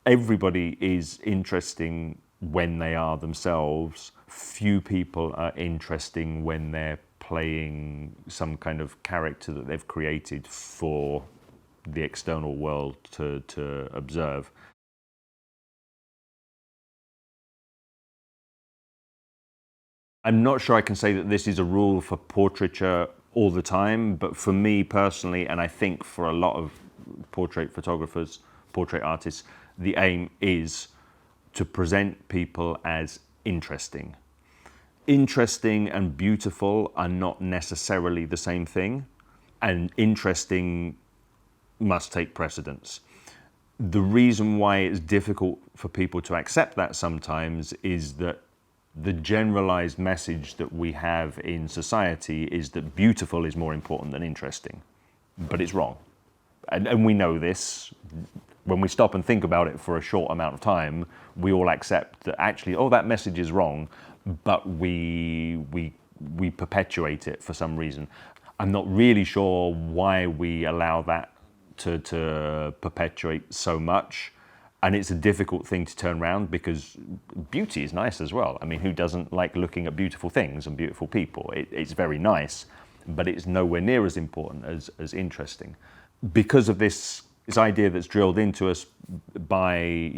Everybody is interesting when they are themselves. Few people are interesting when they're playing some kind of character that they've created for the external world to observe. I'm not sure I can say that this is a rule for portraiture all the time, but for me personally, and I think for a lot of portrait photographers, portrait artists, the aim is to present people as interesting. Interesting and beautiful are not necessarily the same thing, and interesting must take precedence. The reason why it's difficult for people to accept that sometimes is that the generalized message that we have in society is that beautiful is more important than interesting, but it's wrong. And we know this. When we stop and think about it for a short amount of time, we all accept that actually, oh, that message is wrong, but we perpetuate it for some reason. I'm not really sure why we allow that to perpetuate so much. And it's a difficult thing to turn around because beauty is nice as well. I mean, who doesn't like looking at beautiful things and beautiful people? It's very nice, but it's nowhere near as important as interesting. Because of this idea that's drilled into us by,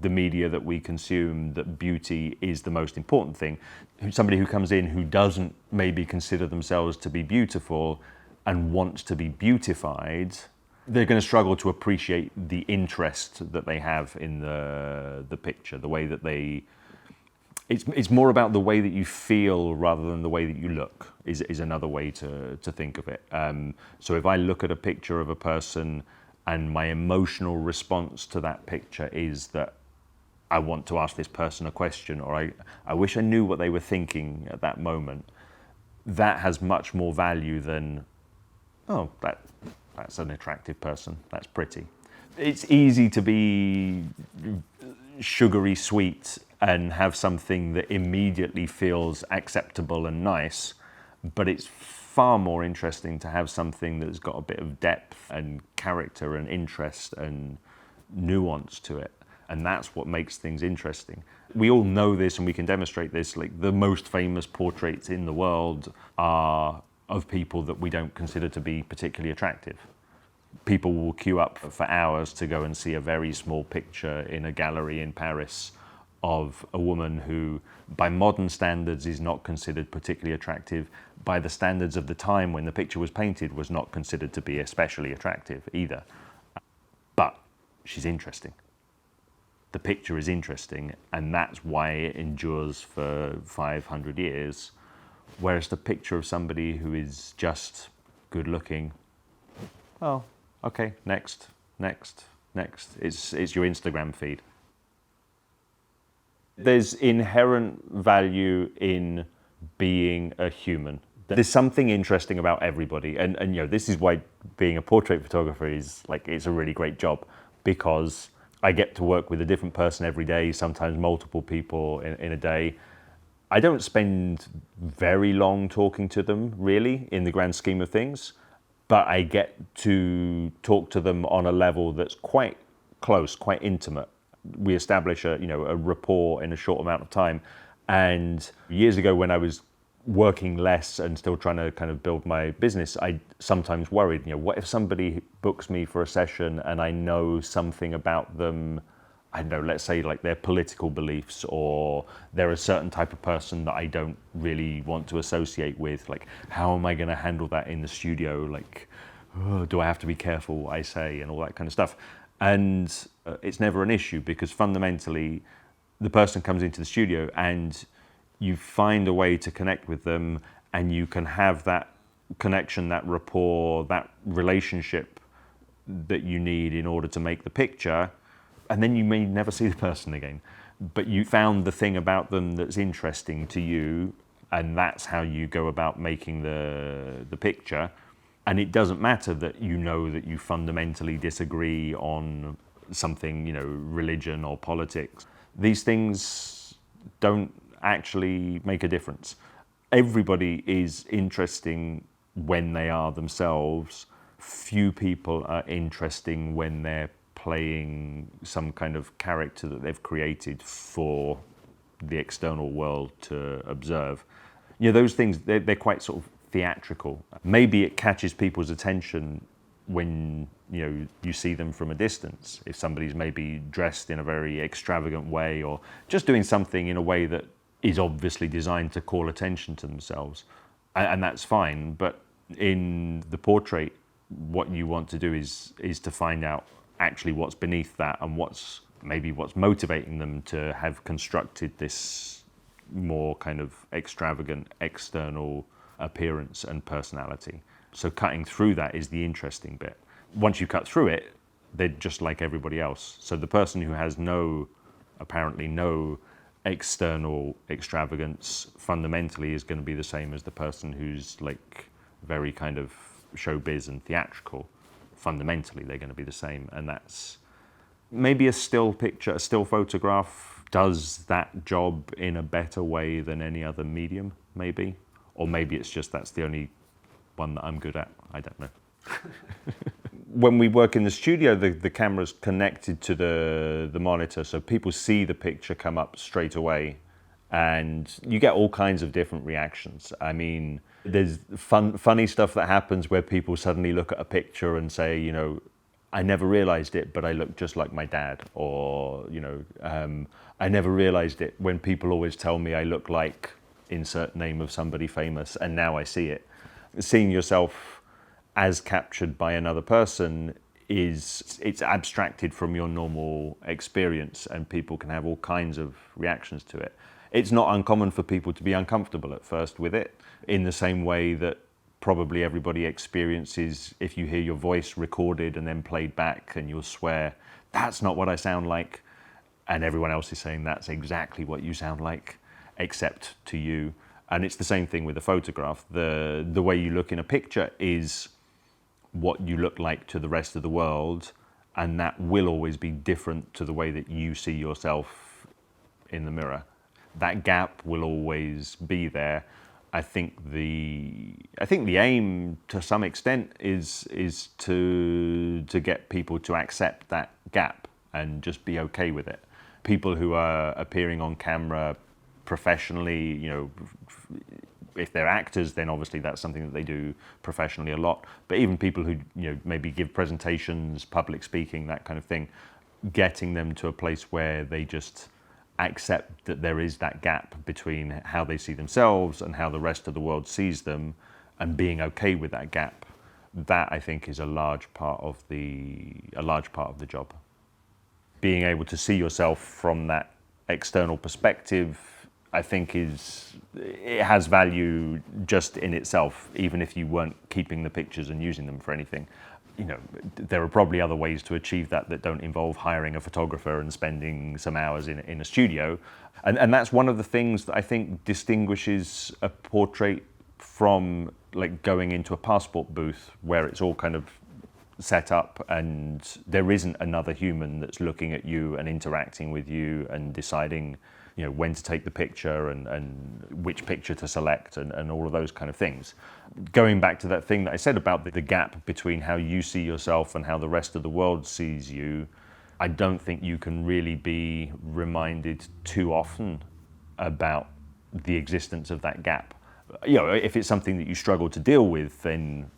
the media that we consume, that beauty is the most important thing. Somebody who comes in who doesn't maybe consider themselves to be beautiful and wants to be beautified, they're going to struggle to appreciate the interest that they have in the picture, the way that they... It's more about the way that you feel rather than the way that you look is another way to think of it. So if I look at a picture of a person and my emotional response to that picture is that I want to ask this person a question, or I wish I knew what they were thinking at that moment, that has much more value than, oh, that's an attractive person, that's pretty. It's easy to be sugary sweet and have something that immediately feels acceptable and nice, but it's far more interesting to have something that's got a bit of depth and character and interest and nuance to it. And that's what makes things interesting. We all know this and we can demonstrate this. Like, the most famous portraits in the world are of people that we don't consider to be particularly attractive. People will queue up for hours to go and see a very small picture in a gallery in Paris of a woman who, by modern standards, is not considered particularly attractive. By the standards of the time when the picture was painted, was not considered to be especially attractive either. But she's interesting. The picture is interesting, and that's why it endures for 500 years. Whereas the picture of somebody who is just good looking, oh, okay, next. It's your Instagram feed. There's inherent value in being a human. There's something interesting about everybody, and this is why being a portrait photographer is it's a really great job, because I get to work with a different person every day, sometimes multiple people in a day. I don't spend very long talking to them, really, in the grand scheme of things, but I get to talk to them on a level that's quite close, quite intimate. We establish a rapport in a short amount of time. And years ago, when I was working less and still trying to kind of build my business, I sometimes worried, what if somebody books me for a session and I know something about them, I don't know, let's say their political beliefs, or they're a certain type of person that I don't really want to associate with. How am I going to handle that in the studio? Do I have to be careful what I say and all that kind of stuff? And it's never an issue, because fundamentally the person comes into the studio and you find a way to connect with them, and you can have that connection, that rapport, that relationship that you need in order to make the picture. And then you may never see the person again, but you found the thing about them that's interesting to you, and that's how you go about making the picture. And it doesn't matter that that you fundamentally disagree on something, religion or politics. These things don't actually make a difference. Everybody is interesting when they are themselves. Few people are interesting when they're playing some kind of character that they've created for the external world to observe. Those things, they're quite sort of theatrical. Maybe it catches people's attention when you see them from a distance. If somebody's maybe dressed in a very extravagant way, or just doing something in a way that is obviously designed to call attention to themselves, and that's fine. But in the portrait, what you want to do is to find out actually what's beneath that, and what's motivating them to have constructed this more kind of extravagant external appearance and personality. So cutting through that is the interesting bit. Once you cut through it, they're just like everybody else. So the person who has apparently no external extravagance fundamentally is going to be the same as the person who's like very kind of showbiz and theatrical. Fundamentally, they're going to be the same. And that's maybe a still picture, a still photograph does that job in a better way than any other medium, maybe. Or maybe it's just that's the only one that I'm good at. I don't know. When we work in the studio, the camera's connected to the monitor, so people see the picture come up straight away, and you get all kinds of different reactions. I mean, there's funny stuff that happens where people suddenly look at a picture and say, I never realized it, but I look just like my dad. Or, I never realized it when people always tell me I look like insert name of somebody famous, and now I see it. Seeing yourself as captured by another person it's abstracted from your normal experience, and people can have all kinds of reactions to it. It's not uncommon for people to be uncomfortable at first with it, in the same way that probably everybody experiences if you hear your voice recorded and then played back and you'll swear, that's not what I sound like, and everyone else is saying that's exactly what you sound like, except to you. And it's the same thing with a photograph. The way you look in a picture is what you look like to the rest of the world, and that will always be different to the way that you see yourself in the mirror. That gap will always be there. I think the aim to some extent is to get people to accept that gap and just be okay with it. People who are appearing on camera professionally, if they're actors, then obviously that's something that they do professionally a lot. But even people who maybe give presentations, public speaking, that kind of thing, getting them to a place where they just accept that there is that gap between how they see themselves and how the rest of the world sees them, and being okay with that gap, that I think is a large part of the job. Being able to see yourself from that external perspective, I think it has value just in itself, even if you weren't keeping the pictures and using them for anything. There are probably other ways to achieve that don't involve hiring a photographer and spending some hours in a studio. And that's one of the things that I think distinguishes a portrait from like going into a passport booth where it's all kind of set up and there isn't another human that's looking at you and interacting with you and deciding when to take the picture and which picture to select and all of those kind of things. Going back to that thing that I said about the gap between how you see yourself and how the rest of the world sees you, I don't think you can really be reminded too often about the existence of that gap. If it's something that you struggle to deal with, then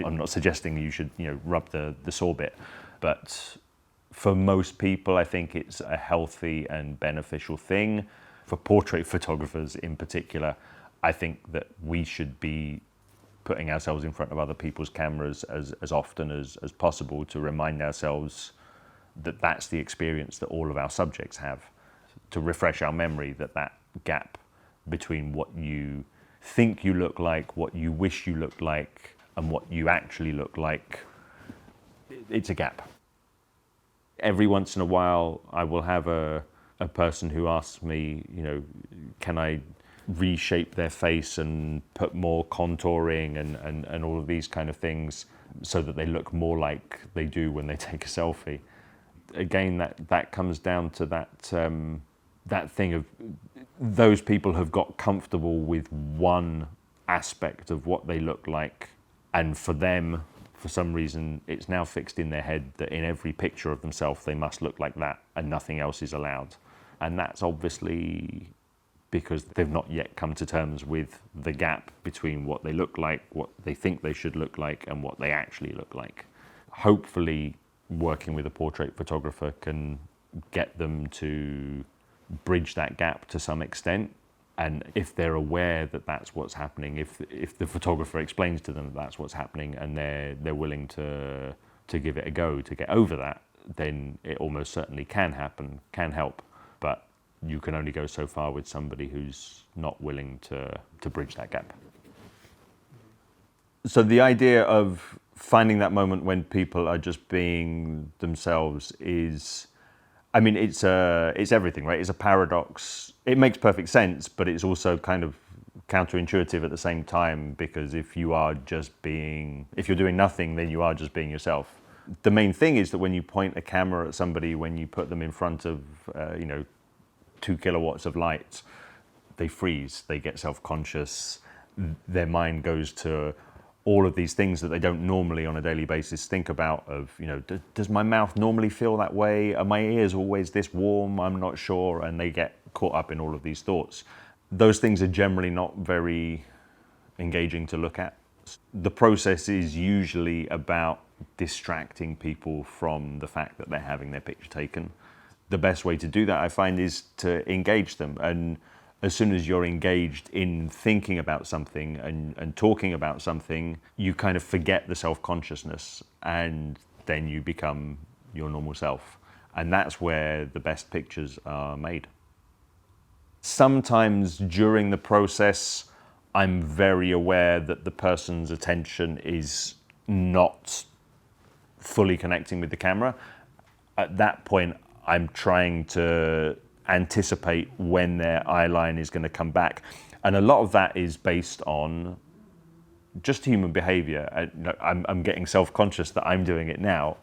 I'm not suggesting you should rub the sore bit, but for most people, I think it's a healthy and beneficial thing. For portrait photographers in particular, I think that we should be putting ourselves in front of other people's cameras as often as possible to remind ourselves that that's the experience that all of our subjects have, to refresh our memory that gap between what you think you look like, what you wish you looked like, and what you actually look like, it's a gap. Every once in a while, I will have a person who asks me, can I reshape their face and put more contouring and all of these kind of things so that they look more like they do when they take a selfie. Again, that comes down to that thing of those people have got comfortable with one aspect of what they look like, and for them, for some reason, it's now fixed in their head that in every picture of themselves, they must look like that and nothing else is allowed. And that's obviously because they've not yet come to terms with the gap between what they look like, what they think they should look like, and what they actually look like. Hopefully, working with a portrait photographer can get them to bridge that gap to some extent. And if they're aware that that's what's happening, if the photographer explains to them that that's what's happening and they're willing to give it a go to get over that, then it almost certainly can happen, can help. But you can only go so far with somebody who's not willing to bridge that gap. So the idea of finding that moment when people are just being themselves is, I mean, it's everything, right? It's a paradox. It makes perfect sense, but it's also kind of counterintuitive at the same time, because if you're doing nothing, then you are just being yourself. The main thing is that when you point a camera at somebody, when you put them in front of, 2 kilowatts of light, they freeze, they get self-conscious, their mind goes to all of these things that they don't normally on a daily basis think about of, does my mouth normally feel that way? Are my ears always this warm? I'm not sure. And they get caught up in all of these thoughts. Those things are generally not very engaging to look at. The process is usually about distracting people from the fact that they're having their picture taken. The best way to do that, I find, is to engage them. And as soon as you're engaged in thinking about something and talking about something, you kind of forget the self-consciousness and then you become your normal self. And that's where the best pictures are made. Sometimes during the process, I'm very aware that the person's attention is not fully connecting with the camera. At that point, I'm trying to anticipate when their eye line is going to come back. And a lot of that is based on just human behavior. I'm getting self-conscious that I'm doing it now,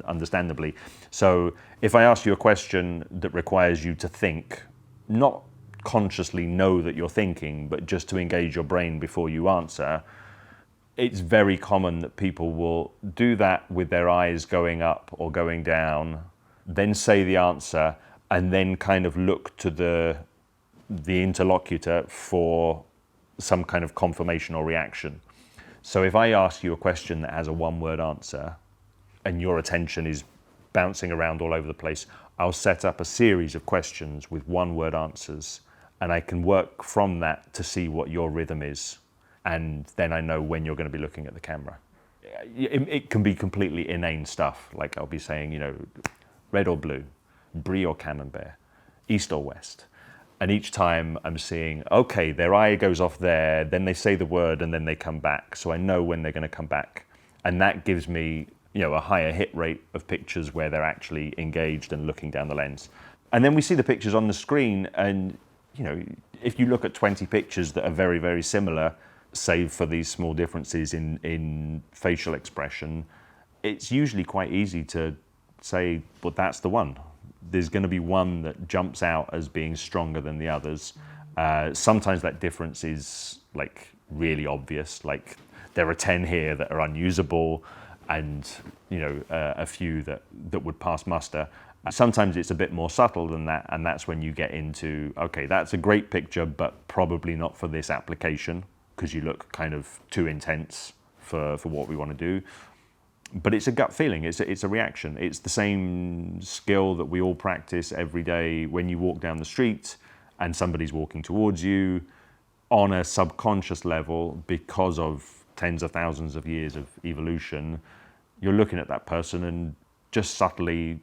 understandably. So if I ask you a question that requires you to think, not consciously know that you're thinking, but just to engage your brain before you answer, it's very common that people will do that with their eyes going up or going down, then say the answer, and then kind of look to the interlocutor for some kind of confirmation or reaction. So if I ask you a question that has a one-word answer and your attention is bouncing around all over the place, I'll set up a series of questions with one-word answers, and I can work from that to see what your rhythm is. And then I know when you're going to be looking at the camera. It can be completely inane stuff. Like I'll be saying, red or blue, brie or camembert, east or west. And each time I'm seeing, okay, their eye goes off there, then they say the word and then they come back. So I know when they're going to come back. And that gives me, a higher hit rate of pictures where they're actually engaged and looking down the lens. And then we see the pictures on the screen, and, if you look at 20 pictures that are very, very similar, save for these small differences in facial expression, it's usually quite easy to say, well, that's the one. There's going to be one that jumps out as being stronger than the others. Sometimes that difference is like really obvious, like there are 10 here that are unusable and a few that would pass muster. Sometimes it's a bit more subtle than that, and that's when you get into, okay, that's a great picture, but probably not for this application, because you look kind of too intense for what we want to do. But it's a gut feeling, it's a reaction. It's the same skill that we all practice every day when you walk down the street and somebody's walking towards you. On a subconscious level, because of tens of thousands of years of evolution, you're looking at that person and just subtly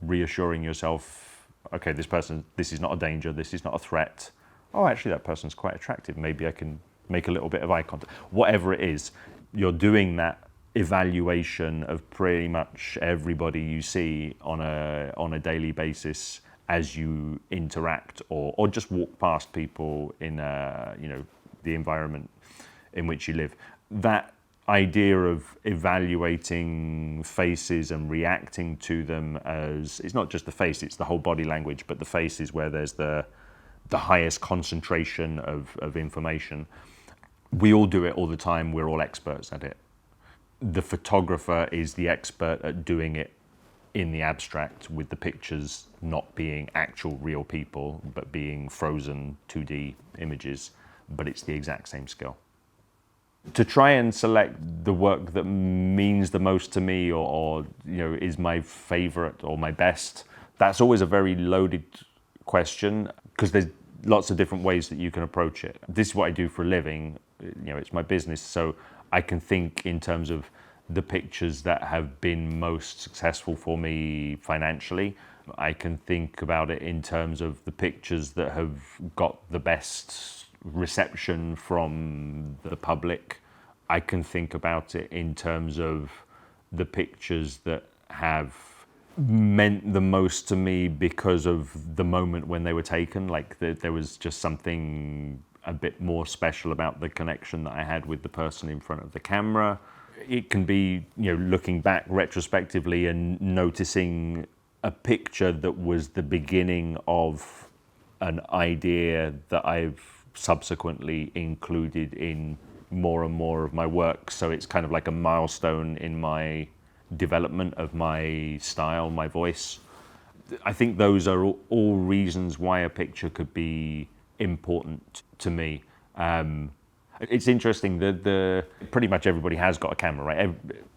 reassuring yourself, okay, this is not a danger, this is not a threat. Oh, actually that person's quite attractive, maybe I can make a little bit of eye contact. Whatever it is, you're doing that evaluation of pretty much everybody you see on a daily basis as you interact or just walk past people in the environment in which you live. That idea of evaluating faces and reacting to them as, it's not just the face, it's the whole body language, but the face is where there's the highest concentration of information. We all do it all the time, we're all experts at it. the photographer is the expert at doing it in the abstract, with the pictures not being actual real people, but being frozen 2D images, but it's the exact same skill. To try and select the work that means the most to me, or is my favorite or my best, that's always a very loaded question, because there's lots of different ways that you can approach it. This is what I do for a living, it's my business, so I can think in terms of the pictures that have been most successful for me financially. I can think about it in terms of the pictures that have got the best reception from the public. I can think about it in terms of the pictures that have meant the most to me because of the moment when they were taken. Like there was just something a bit more special about the connection that I had with the person in front of the camera. It can be, looking back retrospectively and noticing a picture that was the beginning of an idea that I've subsequently included in more and more of my work. So it's kind of like a milestone in my development of my style, my voice. I think those are all reasons why a picture could be important to me. It's interesting that pretty much everybody has got a camera, right?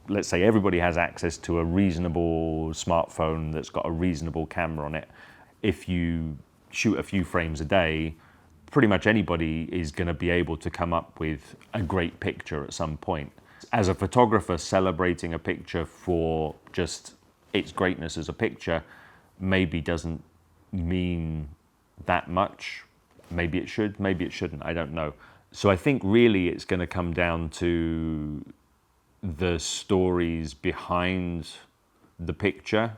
Let's say everybody has access to a reasonable smartphone that's got a reasonable camera on it. If you shoot a few frames a day, pretty much anybody is going to be able to come up with a great picture at some point. As a photographer, celebrating a picture for just its greatness as a picture maybe doesn't mean that much. Maybe it should, maybe it shouldn't, I don't know. So I think really it's going to come down to the stories behind the picture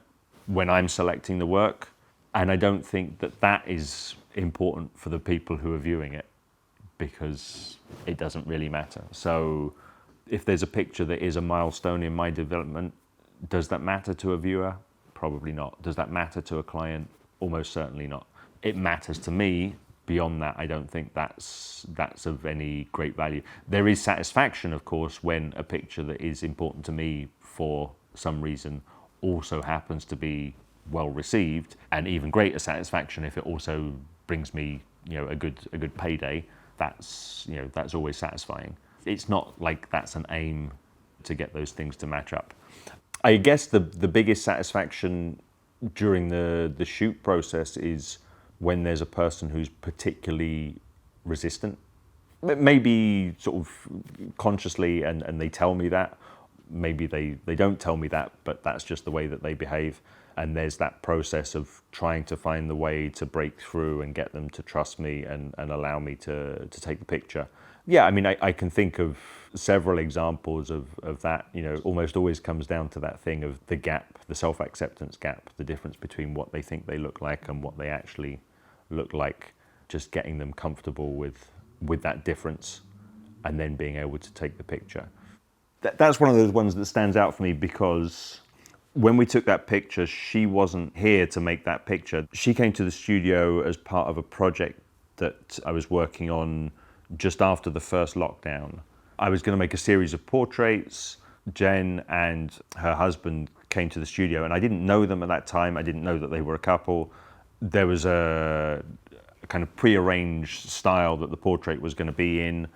when I'm selecting the work. And I don't think that that is important for the people who are viewing it, because it doesn't really matter. So if there's a picture that is a milestone in my development, does that matter to a viewer? Probably not. Does that matter to a client? Almost certainly not. It matters to me. Beyond that, I don't think that's of any great value. There is satisfaction, of course, when a picture that is important to me for some reason also happens to be well received, and even greater satisfaction if it also brings me, a good payday. That's always satisfying. It's not like that's an aim to get those things to match up. I guess the biggest satisfaction during the shoot process is when there's a person who's particularly resistant. Maybe sort of consciously, and they tell me that. Maybe they don't tell me that, but that's just the way that they behave. And there's that process of trying to find the way to break through and get them to trust me and allow me to take the picture. Yeah, I mean, I can think of several examples of that. Almost always comes down to that thing of the gap, the self-acceptance gap, the difference between what they think they look like and what they actually look like. Just getting them comfortable with that difference and then being able to take the picture. That's one of those ones that stands out for me, because when we took that picture, she wasn't here to make that picture. She came to the studio as part of a project that I was working on just after the first lockdown. I was going to make a series of portraits. Jen and her husband came to the studio, and I didn't know them at that time. I didn't know that they were a couple. There was a kind of pre-arranged style that the portrait was going to be in,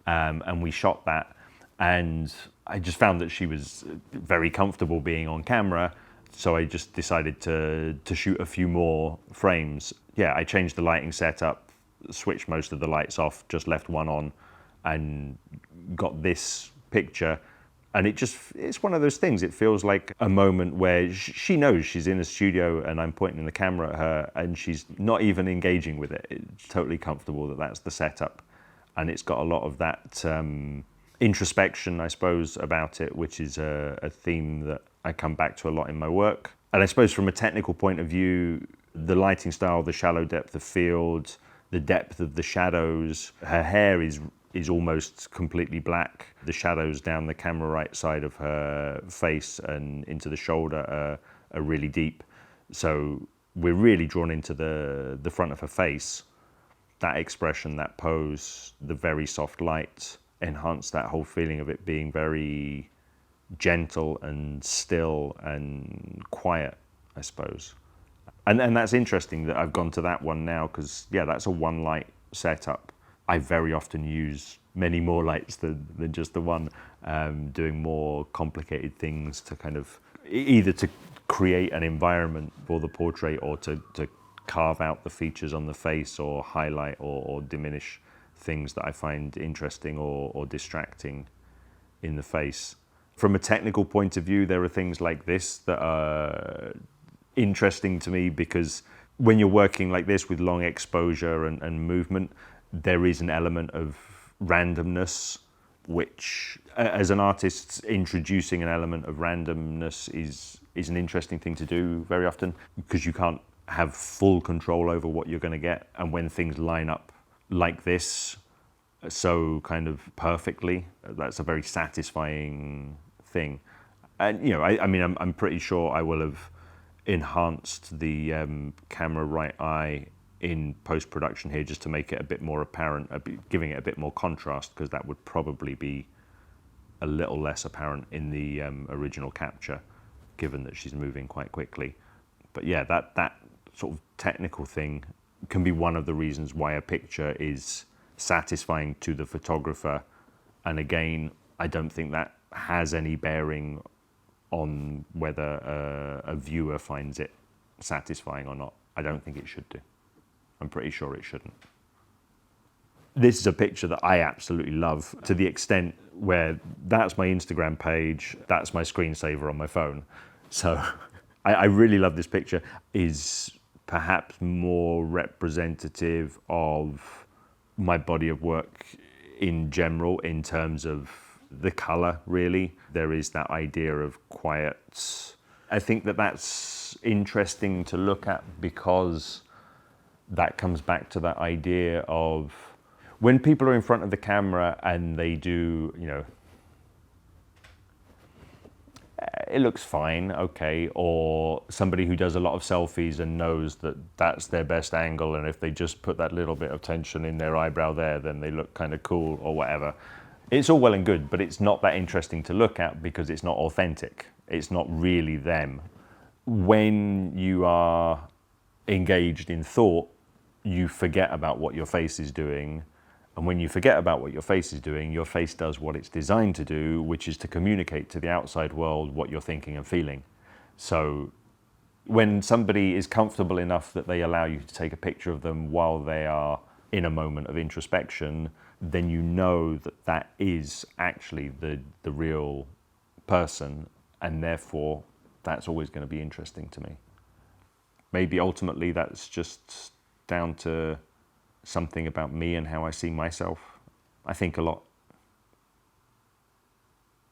and we shot that. And I just found that she was very comfortable being on camera, so I just decided to shoot a few more frames. Yeah, I changed the lighting setup, switched most of the lights off, just left one on, and got this picture. And it's one of those things. It feels like a moment where she knows she's in a studio and I'm pointing the camera at her, and she's not even engaging with it. It's totally comfortable that that's the setup. And it's got a lot of that introspection, I suppose, about it, which is a theme that I come back to a lot in my work. And I suppose from a technical point of view, the lighting style, the shallow depth of field, the depth of the shadows, her hair is almost completely black. The shadows down the camera right side of her face and into the shoulder are really deep. So we're really drawn into the front of her face. That expression, that pose, the very soft light enhance that whole feeling of it being very gentle and still and quiet, I suppose. And that's interesting that I've gone to that one now, because yeah, that's a one light setup. I very often use many more lights than just the one, doing more complicated things to kind of either to create an environment for the portrait, or to carve out the features on the face, or highlight or diminish things that I find interesting or distracting in the face. From a technical point of view, there are things like this that are interesting to me, because when you're working like this with long exposure and movement, there is an element of randomness, which as an artist, introducing an element of randomness is an interesting thing to do very often, because you can't have full control over what you're going to get. And when things line up like this so kind of perfectly, that's a very satisfying thing. And you know, I mean, I'm pretty sure I will have enhanced the camera right eye in post-production here, just to make it a bit more apparent, giving it a bit more contrast, because that would probably be a little less apparent in the original capture, given that she's moving quite quickly. But yeah, that sort of technical thing can be one of the reasons why a picture is satisfying to the photographer. And again, I don't think that has any bearing on whether a viewer finds it satisfying or not. I don't think it should do. I'm pretty sure it shouldn't. This is a picture that I absolutely love, to the extent where that's my Instagram page, that's my screensaver on my phone. So I really love this picture. Is perhaps more representative of my body of work in general, in terms of the color, really. There is that idea of quiet. I think that that's interesting to look at, because that comes back to that idea of when people are in front of the camera and they do, you know, it looks fine, okay, or somebody who does a lot of selfies and knows that that's their best angle, and if they just put that little bit of tension in their eyebrow there, then they look kind of cool or whatever. It's all well and good, but it's not that interesting to look at, because it's not authentic. It's not really them. When you are engaged in thought, you forget about what your face is doing. And when you forget about what your face is doing, your face does what it's designed to do, which is to communicate to the outside world what you're thinking and feeling. So when somebody is comfortable enough that they allow you to take a picture of them while they are in a moment of introspection, then you know that that is actually the real person, and therefore that's always going to be interesting to me. Maybe ultimately that's just down to something about me and how I see myself. I think a lot.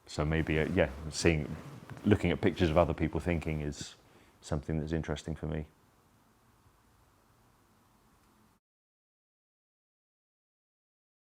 So maybe, yeah, looking at pictures of other people thinking is something that's interesting for me.